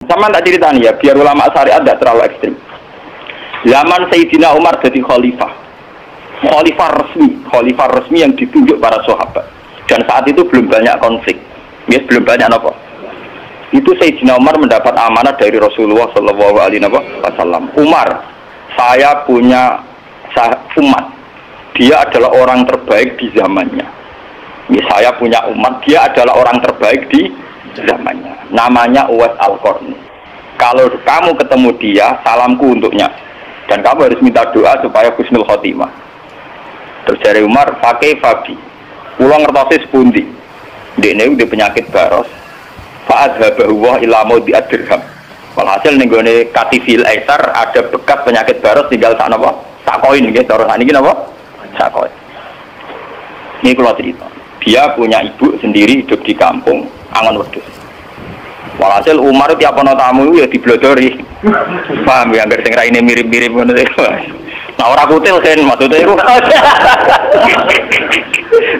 Sama tak ceritani ya, biar ulama syariat tidak terlalu ekstrim. Zaman Sayyidina Umar jadi khalifah resmi yang ditunjuk para sahabat. Dan saat itu belum banyak konflik, belum banyak apa. Itu Sayyidina Umar mendapat amanah dari Rasulullah SAW. Umar, saya punya umat, dia adalah orang terbaik di zamannya. Saya punya umat, dia adalah orang terbaik di zamannya. Namanya Uwais Al-Qarni. Kalau kamu ketemu dia, salamku untuknya. Dan kamu harus minta doa supaya husnul khotimah. Terus dari Umar, pakai Fabi. Pulang ngertosis pundi. Dia udah penyakit baros. Fa'adhabahu wa ilamu di'adirham. Walhasil nenggone katifil aisar ada bekas penyakit baros tinggal sak napa? Sak koin nggih, cara sakniki napa? Sak koin. Ini kula cerita. Dia punya ibu sendiri hidup di kampung Angon Wedhus. Walhasil Umar tiap ana tamu ya diblodori. Paham ya, anggere sing raine mirip-mirip ngono iku. Nah ora kutil kan maksudnya iku.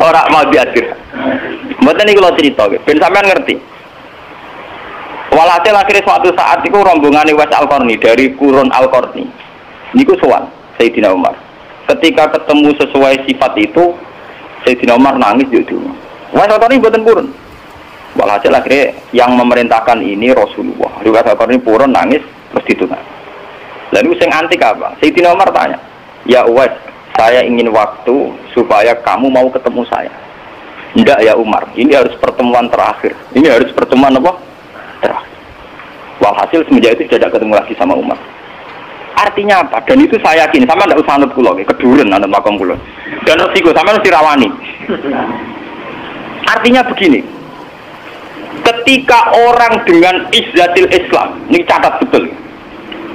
Ora mau diatur. Mboten iki kula cerita ben sampean ngerti. Walhasil akhirnya suatu saat itu rombongan Uwais Al-Qarni dari Qurun Al-Qarni. Niku sowan Sayyidina Umar. Ketika ketemu sesuai sifat itu, Sayyidina Umar nangis juga. Uwais Al-Qarni mboten purun. Walhasil akhirnya yang memerintahkan ini Rasulullah. Uwais Al-Qarni purun nangis mesti tunai. Lalu sing antik apa? Sayyidina Umar tanya, "Ya Uwais, saya ingin waktu supaya kamu mau ketemu saya." "Enggak ya Umar, ini harus pertemuan terakhir. Ini harus pertemuan apa? Terakhir." Walhasil semenjak itu tidak ketemu lagi sama Umar. Artinya apa? Dan itu saya yakin, sama tidak usah anut kula, keduren anut makom kula. Dan resiko sama mesti rawani. Artinya begini, ketika orang dengan izzatil Islam, ini catat betul.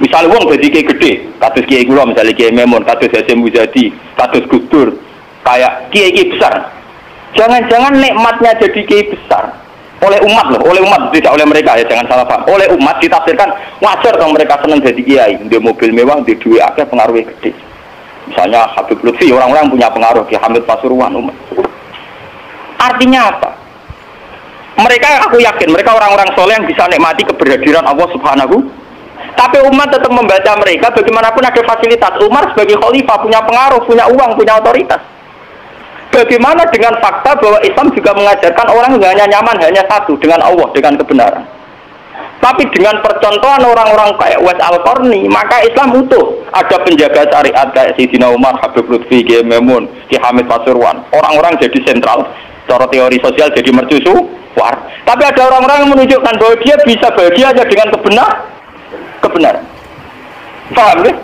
Misalnya wong jadi kiai gede, kados kiai kula misalnya kiai Memun, kados Hasyim Muzadi, kados Gus Dur, kayak kiai besar. Jangan-jangan nikmatnya jadi kiai besar oleh umat loh, oleh umat tidak oleh mereka ya, jangan salah paham. Oleh umat ditafsirkan wajar kalau mereka senang jadi kiai, dia mobil mewah, dia duit akeh, pengaruhnya gede. Misalnya Habib Lutfi, orang-orang punya pengaruh, Ki Hamid Pasuruan umat. Artinya apa? Mereka, aku yakin mereka orang-orang soleh yang bisa nikmati keberhadiran Allah Subhanahu. Tapi umat tetap membaca mereka bagaimanapun ada fasilitas. Umar sebagai khalifah punya pengaruh, punya uang, punya otoritas. Bagaimana dengan fakta bahwa Islam juga mengajarkan orang hanya nyaman hanya satu, dengan Allah, dengan kebenaran. Tapi dengan percontohan orang-orang kayak Uwais Al-Qarni, maka Islam utuh. Ada penjaga syariat kayak Sayyidina Umar, Habib Lutfi, Ki Memun, Ki Hamid Pasuruan. Orang-orang jadi sentral, cara teori sosial jadi mercusuar. Tapi ada orang-orang yang menunjukkan bahwa dia bisa bahagia aja dengan kebenaran. Paham ya?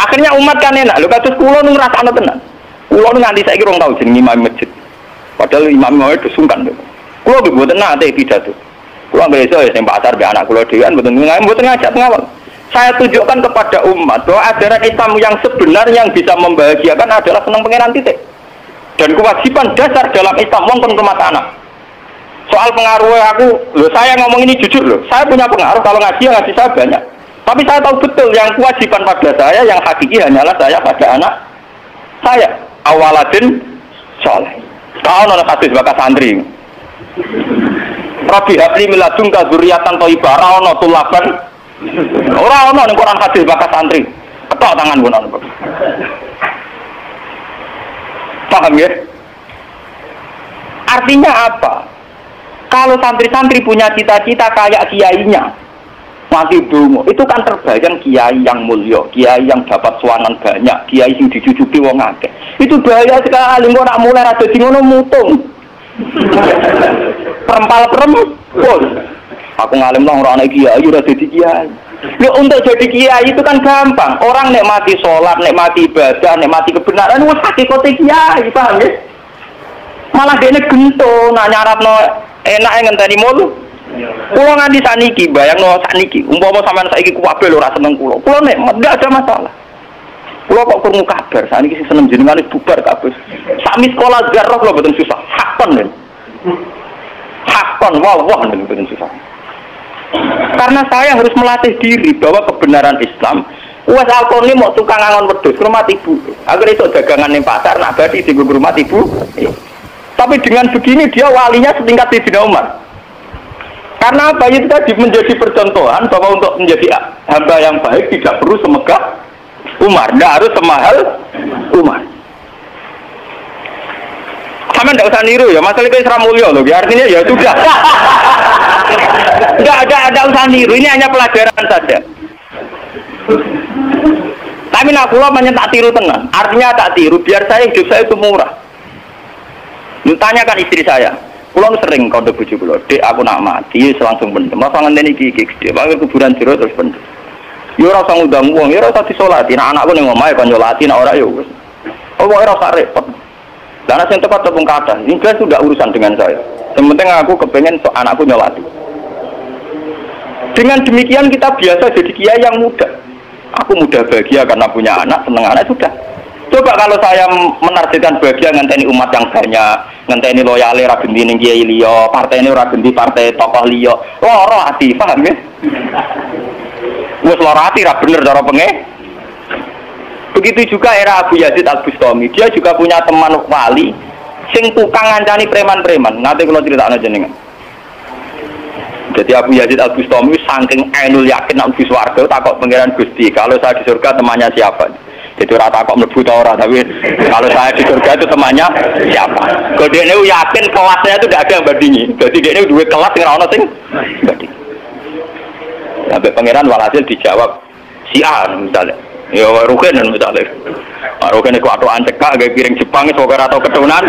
Akhirnya umat kan enak. Lho kados kula nu ngrasakno tenan. Kulo nganti saiki rong tau jeneng imam masjid. Padahal imam itu sungkan lho. Kulo mboten nate pidato. Kulo besok ya sing pasar be anak kulo dhewean mboten ngajak ngawal. Saya tunjukkan kepada umat bahwa ajaran Islam yang sebenarnya yang bisa membahagiakan adalah senang pangeran titik. Dan kewajiban dasar dalam Islam wong kon rumah tanah. Soal pengaruh aku, lho saya ngomong ini jujur loh. Saya punya pengaruh kalau ngaji saya banyak. Tapi saya tahu betul yang kewajiban pada saya yang hakiki hanyalah saya pada anak saya. Awaladin soleh. Kau nona kasus bakas santri. Rabbi habli miladunka dzurriatan thayyibah. Ora ono tulaban. Ora ono ning Quran hadis bakas santri. Ketok tangan pun ono. Paham ya? Artinya apa? Kalau santri-santri punya cita-cita kayak kiainya, mati dungo, itu kan terbayang kiai yang mulia, kiai yang dapat suanan banyak, kiai yang dijujuki wong akeh. Itu bahaya sekali, kok nak mulai ada di ngono mutung. Perempal-perempul. Aku ngalim lah orang kiai, udah jadi kiai. Ya untuk jadi kiai itu kan gampang. Orang nikmati sholat, nikmati ibadah, nikmati kebenaran, wah hakikate kiai, paham ya? Malah dia gento, nak nyaratno enak ngenteni mulu. Kulo nganti saniki, bayangno saniki, umpama sampean saiki kuwabe lho ora seneng kulo. Kulo nek ndak ada masalah. Kulo kok krungu kabar, saniki sing seneng jenengane bubar kabeh. Sami sekolah garah kulo mboten susah. Hakon lho. Hakon wah mboten susah. Karena saya harus melatih diri bahwa kebenaran Islam. Uwais Al-Qarni mau tukang angon wedhus ke rumah ibu. Agar iso dagangan ning pasar nak badi di rumah ibu. Tapi dengan begini dia walinya setingkat Sayyidina Umar. Karena apa itu tadi menjadi percontohan bahwa untuk menjadi hamba yang baik tidak perlu semegah Umar, tidak harus semahal Umar. Sama tidak usah niru ya, masalah itu Isra Mulya loh, artinya ya sudah. Tidak ada usah niru, ini hanya pelajaran saja. Tapi nak kula banyak tak tiru tenang, artinya tak tiru, biar saya hidup saya itu murah. Tanyakan istri saya, kula sering kode bojo kula, dek aku nak mati, langsung bener, masa ngenteni iki gede, panggil kuburan jero terus bener. Ya ora usah ngundang wong, ya ora usah disolati, nak anakku ning omahe kon nyolati, nak ora ya wis. Oh ora usah repot. Karena yang tepat tepung kata, ini sudah urusan dengan saya. Yang penting aku kepengen anakku nyolati. Dengan demikian kita biasa jadi kiai yang muda. Aku mudah bahagia karena punya anak, seneng anak sudah. Coba kalau saya menargetkan bahagia ngenteni umat yang banyak, ngenteni loyale ra genti ning kiai liya, partene ora genti partai tokoh liya. Lara ati, paham ya? Wis lara ati ra bener cara penge. Begitu juga era Abu Yazid Al-Bustami, dia juga punya teman wali sing tukang ngancani preman-preman. Nanti kalau critakno jenengan. Jadi Abu Yazid Al-Bustami saking ainul yakin nek mlebu swarga takok pangeran Gusti, kalau saya di surga temannya siapa? Jadi ora takok mlebu ta ora, tapi kalau saya di surga itu temannya siapa? Kok dia yakin kelasnya itu tidak ada yang bandingi. Jadi dia ini duwe kelas sing ora ono sing banding. Sampai pangeran walhasil dijawab si A misalnya. Ya Ruken misalnya. Ruken itu aturan cekak gaya piring Jepang itu ora tau ketunan.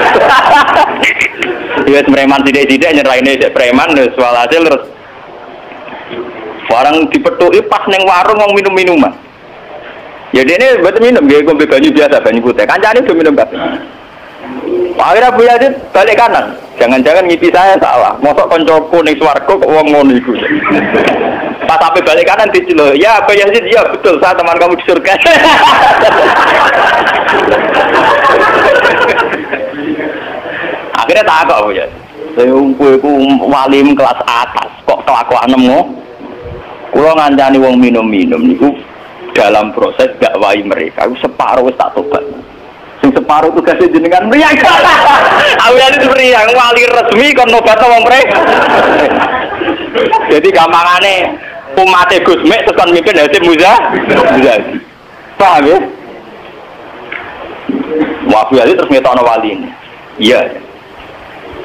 Dia preman tidak nyerahin dia preman terus walhasil terus barang dipetuki pas neng warung mau minum-minuman. Ya dia ini buat minum gaya kopi banyu biasa banyu putih. Kancane udah minum kabeh. Akhirnya Abu Yazid balik kanan. Jangan-jangan ngipi saya salah. Mosok koncoku ning swarga kok wong ngono iku. Pas sampai balik kanan dicelo. Ya Abu Yazid, ya betul saya teman kamu di surga. Akhirnya tak kok ya. Saya iku walim kelas atas kok kelakuan nemu. Kula ngancani wong minum-minum niku dalam proses dakwah mereka. Aku separuh wis tak tobat. Sing separuh tugasnya jenengan mriyang. Aku itu mriyang wali resmi kon nobatno wong mrek. Jadi gampangane umat Gus Mek tekan mimpin Hasim Muzadi. Paham ya? Abu Yazid terus ngetokno wali ini. Iya.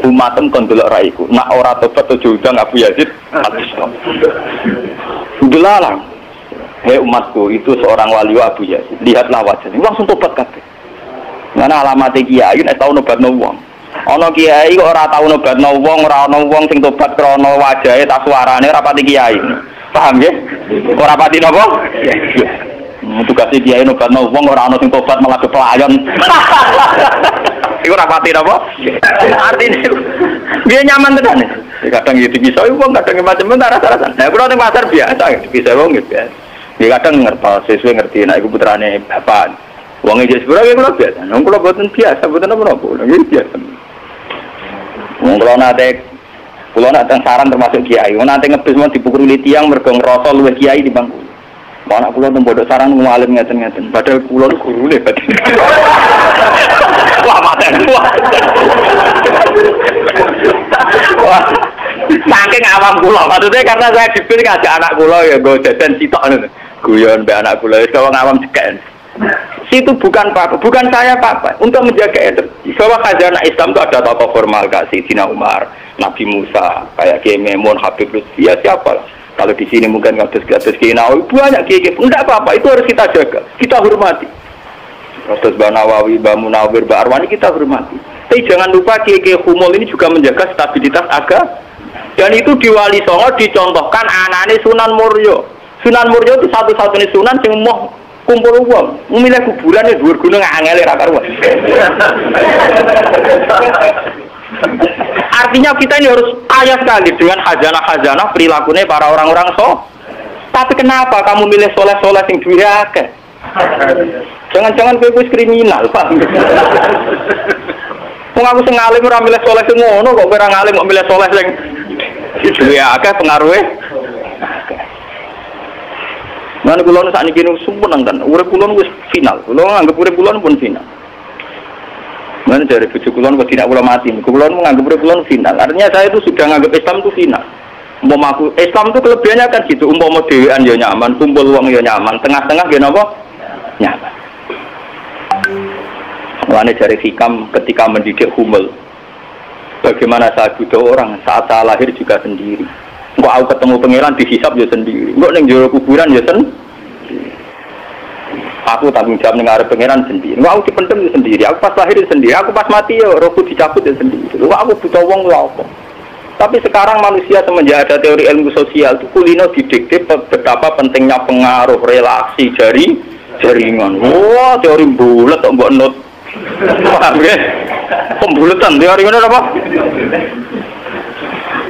Umatem kon delok ra iku. Nak ora tobat aja udang Abu Yazid habis. Udahlah. Hei umatku, itu seorang wali Abu Yazid. Lihatlah wajahnya. Langsung tobat kabeh. Mana alamat kiai nek tau nobatno wong. Ana kiai kok ora tau nobatno wong, ora ana wong sing tobat krana wajahe ta suarane ora pati kiai. Paham nggih? Ora pati napa? Tugas kiai nobatno wong ora ana sing tobat malah kepelayan. Iku ora pati napa? Artine dia nyaman tenan. Kadang iki bisa wong kadang macam-macam rasa-rasan. Nah, kula teng pasar biasa bisa wong gitu ya. Dia kadang ngertos sesuai ngerti nek iku putrane bapak. Wong iki sepura kula biasa. Wong kula boten biasa, boten apa-apa. Nggih biasa. Wong kula nate saran termasuk kiai. Wong nate ngebis mau dipukuli tiang mergo ngrasa luwih kiai di bangku. Wong anak kula tembok saran ngalim ngeten-ngeten. Padahal kula niku gurune berarti. Wah, maten wah. Wah. Saking awam kula, maksudnya karena saya dipilih ngajak anak kula ya nggo jajan sitok ngono. Guyon mbek anak kula wis wong awam cekek. Situ bukan saya apa untuk menjaga energi. Bahwa khazanah Islam itu ada tokoh formal kayak Sayyidina Umar, Nabi Musa, kayak Kiai Memun, Habib Lutfi, ya siapa lah. Kalau di sini mungkin kados Kiai Nawawi, banyak Kiai. Enggak apa-apa, itu harus kita jaga, kita hormati. Kados Mbah Nawawi, Mbah Munawir, Mbah Arwani kita hormati. Tapi jangan lupa Kiai Humul ini juga menjaga stabilitas agama. Dan itu di Wali Songo dicontohkan anane Sunan Muryo. Sunan Muryo itu satu-satunya sunan yang mau kumpul uang, memilih kuburan yang dhuwur gunung angel ra karuan. Artinya kita ini harus kaya sekali dengan khazanah-khazanah perilakunya para orang-orang Tapi kenapa kamu milih soleh-soleh yang duwe akeh? Jangan-jangan kowe wis kriminal, Pak. Wong aku sing alim ora milih soleh sing ngono kok kowe ora ngalim kok milih soleh sing duwe akeh pengaruhe. Mana kulon saat ini kini sempurna kan, urip kulon wis final, kulon anggap urip kulon pun final. Mana dari bujuk kulon kok tidak kulon mati, kulon menganggap urip kulon final. Artinya saya itu sudah menganggap Islam itu final. Aku Islam itu kelebihannya kan gitu. Umpama dhewean ya nyaman, kumpul wong ya nyaman, tengah-tengah ya napa? Nyaman. Mulane jari hikam ketika mendidik Humul. Bagaimana saya butuh orang saat saya lahir juga sendiri. Engko aku ketemu pangeran dihisab ya sendiri. Engko ning jero kuburan ya sendiri. Aku tanggung jawab ning arep pangeran sendiri. Engko aku dipendem ya sendiri. Aku pas lahir ya sendiri. Aku pas mati ya rohku dicabut ya sendiri. Engko aku butuh wong lho apa. Tapi sekarang manusia semenjak ada teori ilmu sosial itu kulino didikte betapa pentingnya pengaruh relasi jaringan. Wah, teori bulat kok mbok not. Paham ya? Pembulatan teori ngono apa?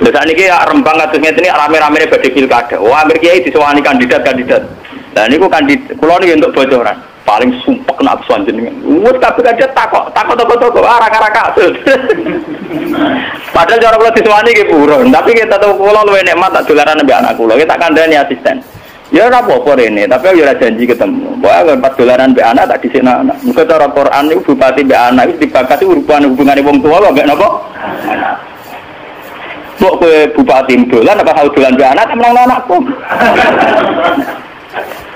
Lha sakniki Rembang kados ngene iki rame-rame badhe pilkada. Wah, Amir Kiai disewani kandidat-kandidat. Lah niku kandidat kula niki entuk bocoran. Paling sumpek nak suan jenengan. Wes kabeh kandidat takok arah-arah kasus. Padahal cara kula disewani nggih buron, tapi kita tahu kula luwih nikmat tak dolaran mbek anak kula. Kita kandhani asisten. Ya ora apa-apa rene, tapi aku ora janji ketemu. Pokoke pas dolaran mbek anak tak dhisikno anak. Muga cara Quran niku bupati mbek anak wis dibakati hubungane wong tuwa kok mbek napa? Anak. Kok kowe bupati dolan apa tau dolan mbek anak temen anakku.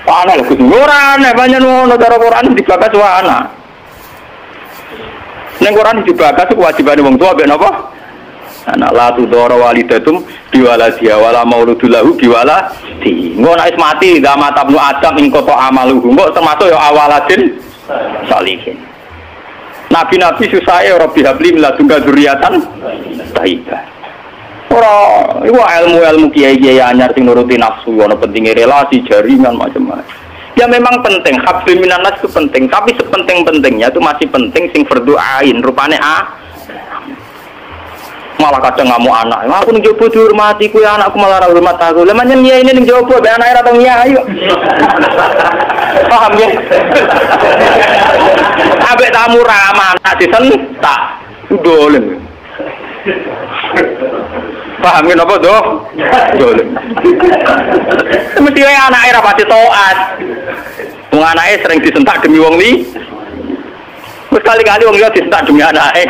Ana lho kudu ora nek pancen ngono cara Quran dibakati wae anak. Ning Quran dibakati kewajibane wong tuwa mbek napa? Anak la tudara walidatum biwaladiha wala mauludulahu biwaladi. Engko nek mati da matabnu adam ing kota amaluhu. Engko termasuk ya awaladin salihin. Nabi-nabi susahe Rabbi habli miladunka dzurriatan thayyibah. Ora iku ilmu-ilmu kiai-kiai anyar sing nuruti nafsu ana pentinge relasi jaringan macam-macam. Ya memang penting hablum minanas itu penting, tapi sepenting-pentingnya itu masih penting sing fardhu ain rupane malah kadang ngamuk anak. Aku ning jowo dihormati kuwi anakku malah ora hormat aku. Lah manyen nyai ning jowo be anake ora tau nyai kok. Paham ya? Ambek tamu ramah anak disentak. Dolen. Paham ya napa doh? Dolen. Mesti wae anake ora pati taat. Wong anake sering disentak demi wong li. Wis kali-kali wong liya disentak demi anake.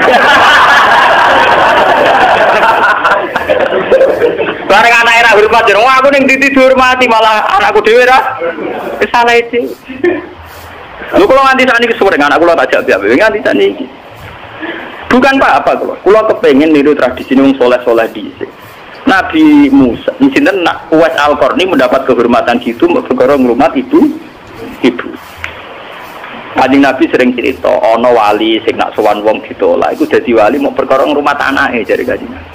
Bareng anak era hormat jero aku ning titi dihormati malah anakku dhewe ra salah iki. Lho kula nganti sakniki sore anak kula tak jak piye nganti sakniki. Bukan apa kula kepengin niru tradisi wong saleh-saleh dhisik. Nabi Musa, sinten Uwais Al-Qarni mendapat kehormatan gitu perkara ngrumat ibu. Kanjeng Nabi sering cerita ana wali sing nak sowan wong ditolak iku dadi wali mau perkara ngrumat anake jare kanjeng Nabi.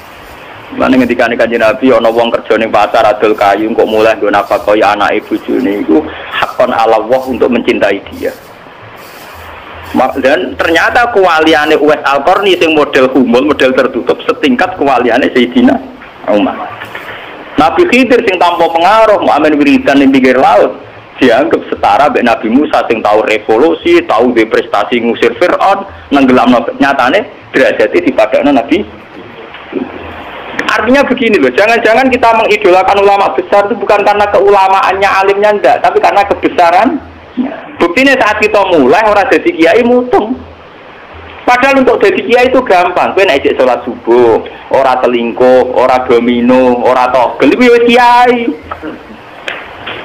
Lan ngendikane Kanjeng Nabi ana wong kerja ning pasar adol kayu kok mulai nggo nafkahi anake bojone iku hakon ala Allah untuk mencintai dia. Dan ternyata kewaliane Uwais Al-Qarni sing model humul, model tertutup setingkat kewaliane Sayyidina Umar. Nabi Khidir sing tanpa pengaruh muamen wiridan ning pinggir laut dianggap setara mbek Nabi Musa sing tahu revolusi, tahu prestasi ngusir Firaun, nenggelamno nyatane derajate dipadakno Nabi. Artinya begini loh, jangan-jangan kita mengidolakan ulama besar itu bukan karena keulamaannya, alimnya enggak, tapi karena kebesaran. Buktinya saat kita mulai orang jadi kiai mutung. Padahal untuk jadi kiai itu gampang. Kowe nek sholat subuh, ora selingkuh, ora domino, ora togel, iku wis kiai.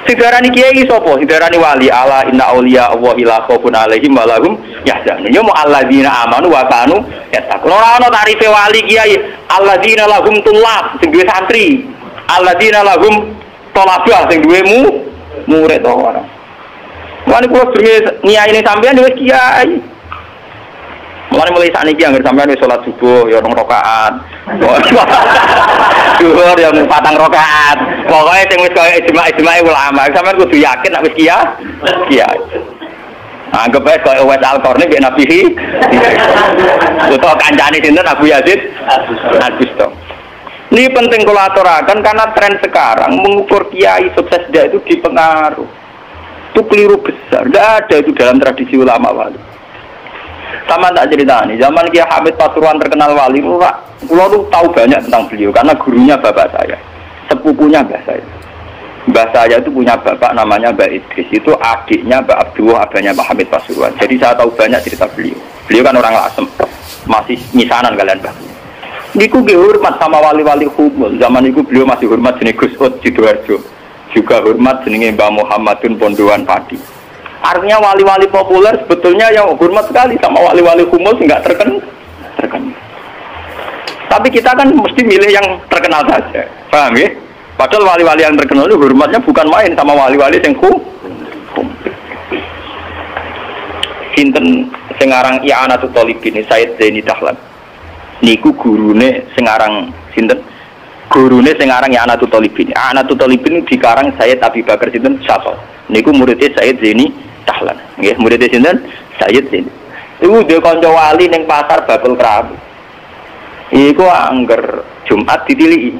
Sing diarani kiai sapa? Sing diarani wali. Ala inna auliya Allahi la khaufun 'alaihim wa lahum yahzanun. Ya mu alladzina amanu wa kanu yattaqun. Ora ana tarife wali kiai. Alladzina lahum tulab sing duwe santri. Alladzina lahum thalabah sing duwe murid ora. Mulane kula jenenge niyaine sampean wis kiai. Mulane mulai sakniki anggere sampean wis salat subuh ya 2 rakaat. Zuhur yang 4 rakaat. Pokoke sing wis kaya ijma' ulama, sampean kudu yakin nek wis kiai. Anggap ae kaya Uwais Al-Qarni mek Nabi. Utawa kancane sinten Abu Yazid Al-Bustami. Ini penting kula aturaken karena tren sekarang mengukur kiai sukses dia itu dipengaruh. Itu keliru besar. Tidak ada itu dalam tradisi ulama wali. Sama tak cerita nih, zaman Kiai Hamid Pasuruan terkenal wali, pulau tuh tahu banyak tentang beliau karena gurunya bapak saya, sepupunya mbah saya. Mbah saya itu punya bapak namanya Mbak Idris, itu adiknya Mbak Abdullah, abahnya Mbak Hamid Pasuruan. Jadi saya tahu banyak cerita beliau. Beliau kan orang Lasem, masih misanan kalian Mbak. Niku nggih hormat sama wali-wali humul. Zaman niku beliau masih hormat jenenge Gus Ud Sidoarjo. Juga hormat jenenge Mbah Muhammadun Pondoan Padi. Artinya wali-wali populer sebetulnya yang hormat sekali sama wali-wali humul enggak terkenal. Tapi kita kan mesti milih yang terkenal saja. Paham ya? Padahal wali-wali yang terkenal itu hormatnya bukan main sama wali-wali yang Sinten sing aran I'anatul Thalibin Sayyid Zaini Dahlan. Niku gurune sing aran sinten? Gurune sing aran I'anatul Thalibin. I'anatul Thalibin dikarang Sayyid Abi Bakar sinten Syato. Niku muridnya Sayyid Zaini Dahlan. Nggih, muridnya sinten? Sayyid Zaini. Iku dhe kanca wali ning pasar Babul Kerabu. Iku angger Jumat ditiliki.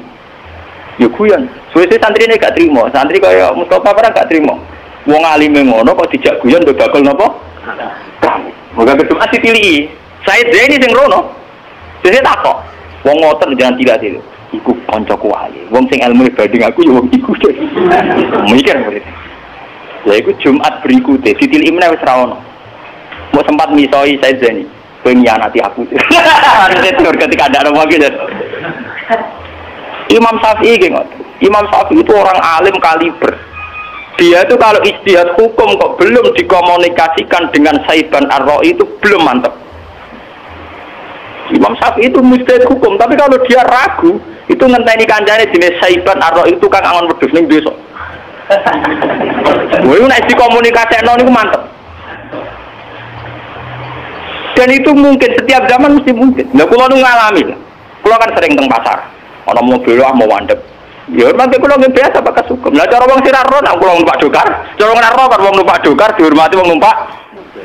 Ya guyon. Suwe-suwe santrine gak trimo. Santri kaya Mustofa ora gak trimo. Wong alime ngono kok dijak guyon mbek bakul napa? Moga Jumat ditiliki. Sayyid Zaini sing rono. Dene takok. Wong ngoten jangan tidak itu. Iku kancaku wali. Wong sing ilmu banding aku ya wong iku. Mikir murid. Lah iku Jumat berikutnya ditiliki meneh wis ra ono. Mau sempat misoi Sayyid Zaini. Pengkhianati aku. Itu ketika ada orang lagi. Imam Syafi'i gitu. Imam Syafi'i itu orang alim kaliber. Dia itu kalau ijtihad hukum kok belum dikomunikasikan dengan Saiban Ar-Ra'i itu belum mantap. Imam Syafi'i itu mujtahid hukum, tapi kalau dia ragu, itu ngenteni kancane jenis Saiban Ar-Ra'i itu kan angon wedhus ning desa. Woi nek dikomunikasekno niku mantep. Dan itu mungkin setiap zaman mesti mungkin. Nah, kalau nu ngalami, kalau kan sering teng pasar, orang mobil mau wandep. Ya, nanti kalau nggak biasa pakai sukum. Nah, cara orang siraro, nak kalau numpak dokar, cara orang naro kan orang numpak dokar dihormati orang numpak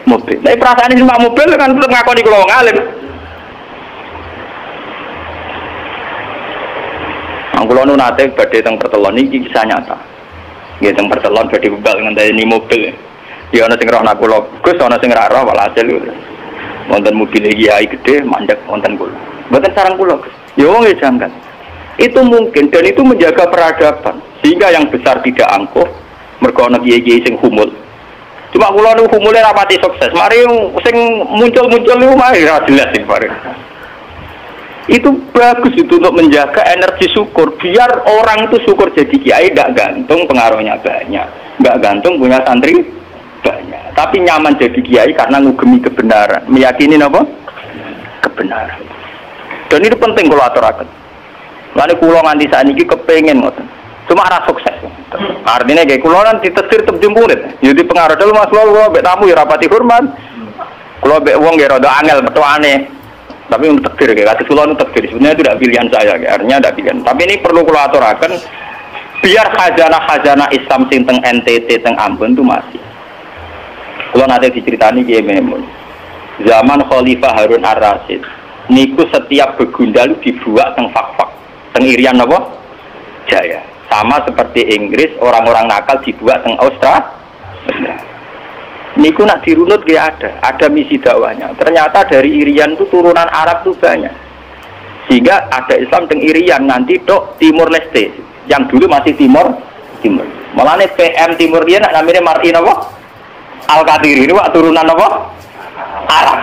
mobil. Tapi perasaan ini numpak mobil kan tetap ngakoni kalau ngalim. Kalau nu nate badai teng pertelon ini kisah nyata. Gitu teng pertelon badai bebal dengan ini mobil. Ya, orang sing roh nak kulo, Gus, orang sing raro, walhasil. Wonten mobil kiai gede mandek wonten kula. Mboten sareng kula. Ya wong ya janggal. Itu mungkin dan itu menjaga peradaban sehingga yang besar tidak angkuh mergo ana kiai-kiai sing humul. Cuma kula niku humule rapati sukses. Mari sing muncul-muncul niku mari ra jelas sing bareng. Itu bagus itu untuk menjaga energi syukur biar orang itu syukur jadi kiai tidak gantung pengaruhnya banyak, enggak gantung punya santri banyak, tapi nyaman jadi kiai karena ngugemi kebenaran, meyakini apa? Kebenaran. Dan itu penting kalau aturaken. Lalu kulo nganti saniki kepengen ngoten. Cuma ora sukses. Artinya kayak kulo kan ditetir tetep jempurit. Jadi pengaruh dulu Mas kulo mbek tamu ya rapati hormat. Kulo mbek wong ya rada angel metuane. Tapi untuk takdir kayak kata kulo itu takdir. Sebenarnya itu tidak pilihan saya, artinya tidak pilihan. Tapi ini perlu kulo aturaken biar khazanah-khazanah Islam sing teng NTT teng Ambon itu masih. Kalau nanti diceritani Kiai Maimun, zaman Khalifah Harun Ar-Rasyid, niku setiap begundal dibuat teng fak-fak, teng Irian apa? Jaya. Sama seperti Inggris, orang-orang nakal dibuat teng Australia. Niku nak dirunut gak ada misi dakwahnya. Ternyata dari Irian itu turunan Arab itu banyak. Sehingga ada Islam teng Irian nanti dok Timur Leste, yang dulu masih Timur. Malah PM Timur dia nak namanya Martin apa? Al-Qadiri ini wak turunan apa? Arab.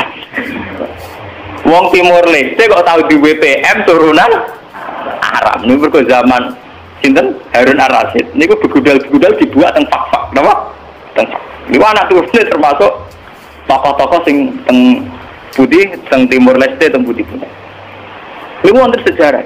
Wong Timur Leste kok tahu di WPM turunan Arab. Ini berko zaman sinten Harun Ar-Rasyid. Ini begudal dibuat teng fak-fak, napa? Teng. Ini anak turunnya termasuk tokoh-tokoh sing teng putih, teng Timur Leste, teng putih. Ini wonten sejarah.